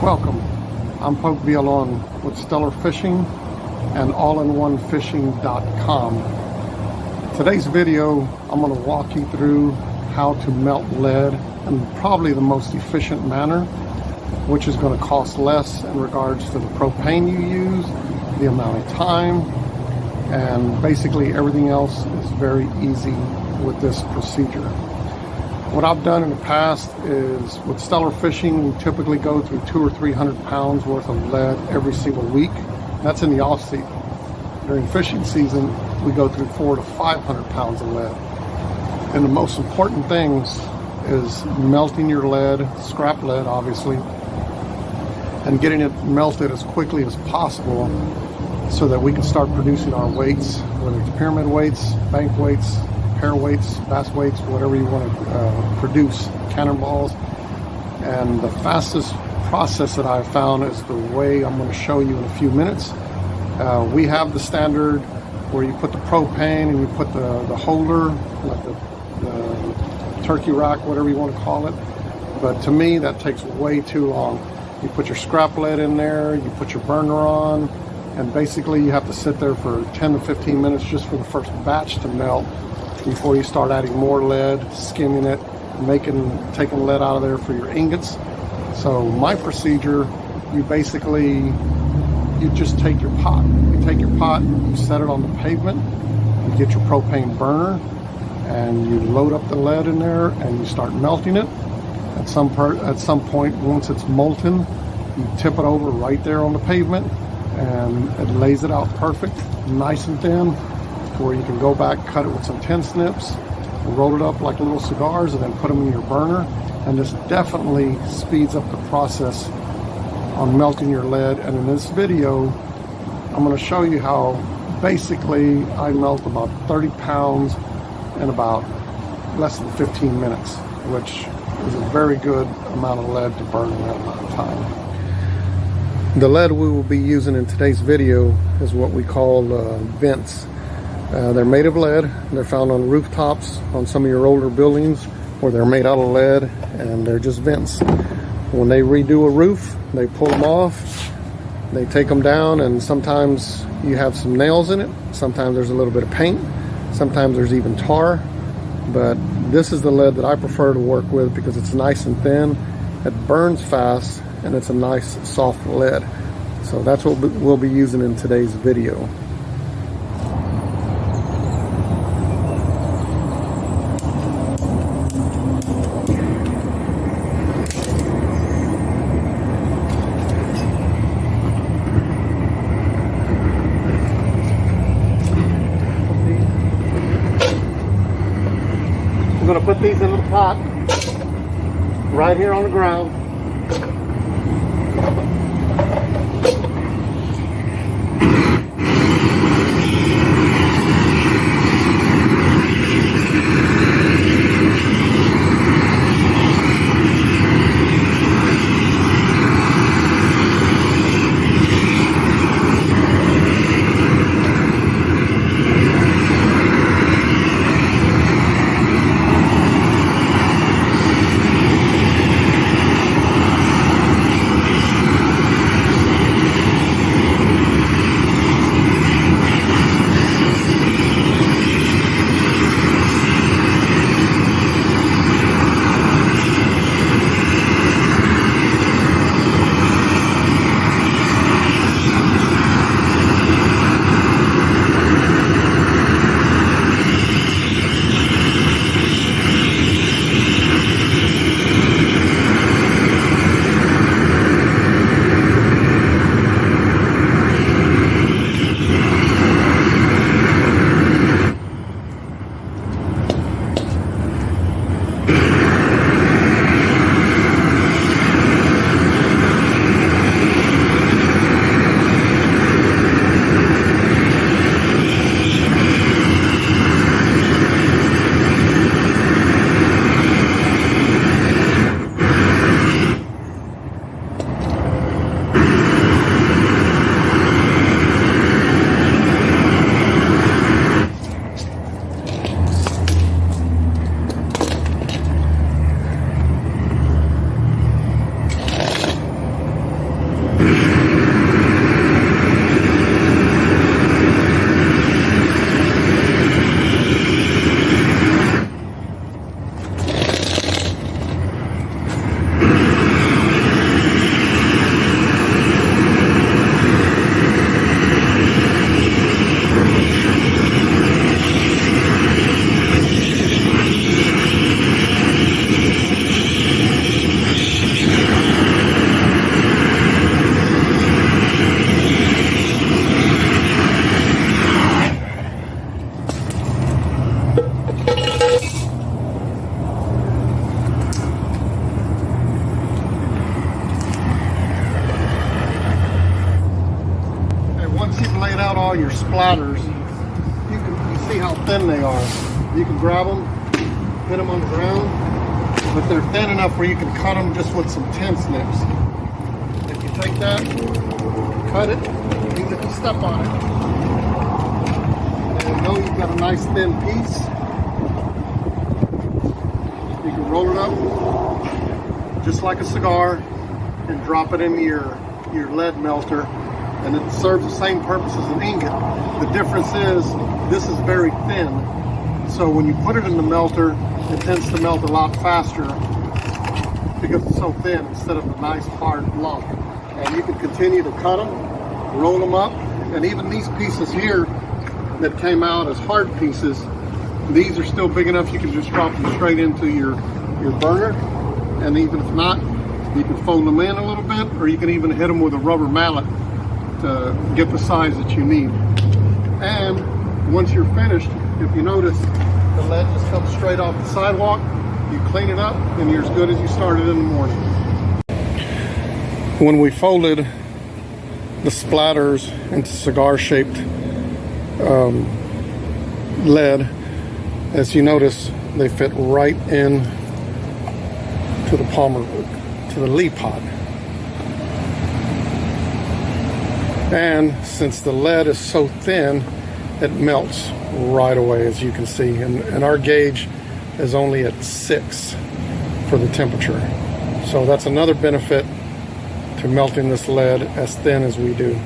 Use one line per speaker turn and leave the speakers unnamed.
Welcome. I'm Pope Villalon with Stellar Fishing and allinonefishing.com. Today's video, I'm going to walk you through how to melt lead in probably the most efficient manner, which is going to cost less in regards to the propane you use, the amount of time, and basically everything else is very easy with this procedure. What I've done in the past is with Stellar Fishing, we typically go through 200 or 300 pounds worth of lead every single week. That's in the off season. During fishing season, we go through 400 to 500 pounds of lead. And the most important things is melting your lead, scrap lead obviously, and getting it melted as quickly as possible so that we can start producing our weights, whether it's pyramid weights, bank weights, hair weights, bass weights, whatever you want to produce, cannonballs. And the fastest process that I've found is the way I'm going to show you in a few minutes. We have the standard where you put the propane and you put the holder, like the turkey rack, whatever you want to call it. But to me, that takes way too long. You put your scrap lead in there, you put your burner on, and basically you have to sit there for 10 to 15 minutes just for the first batch to melt before you start adding more lead, skimming it, taking lead out of there for your ingots. So my procedure, you just take your pot. You take your pot, you set it on the pavement, you get your propane burner, and you load up the lead in there and you start melting it. At some point, once it's molten, you tip it over right there on the pavement and it lays it out perfect, nice and thin, where you can go back, cut it with some tin snips, roll it up like little cigars, and then put them in your burner. And this definitely speeds up the process on melting your lead. And in this video, I'm going to show you how basically I melt about 30 pounds in about less than 15 minutes, which is a very good amount of lead to burn in that amount of time. The lead we will be using in today's video is what we call vents. They're made of lead. They're found on rooftops on some of your older buildings where they're made out of lead, and they're just vents. When they redo a roof, they pull them off, they take them down, and sometimes you have some nails in it, sometimes there's a little bit of paint, sometimes there's even tar. But this is the lead that I prefer to work with because it's nice and thin, it burns fast, and it's a nice soft lead. So that's what we'll be using in today's video. I'm going to put these in the pot right here on the ground. how your splatters, you see how thin they are. You can grab them, hit them on the ground, but they're thin enough where you can cut them just with some tin snips. If you take that, cut it, even if you step on it, and you know you've got a nice thin piece. You can roll it up just like a cigar and drop it into your lead melter, and it serves the same purpose as an ingot. The difference is this is very thin, so when you put it in the melter, it tends to melt a lot faster because it's so thin instead of a nice hard lump. And you can continue to cut them, roll them up, and even these pieces here that came out as hard pieces, these are still big enough you can just drop them straight into your burner. And even if not, you can fold them in a little bit, or you can even hit them with a rubber mallet to get the size that you need. And once you're finished, if you notice, the lead just comes straight off the sidewalk. You clean it up, and you're as good as you started in the morning. When we folded the splatters into cigar-shaped lead, as you notice, they fit right in to the to the lead pot. And since the lead is so thin, it melts right away, as you can see. And our gauge is only at 6 for the temperature. So that's another benefit to melting this lead as thin as we do.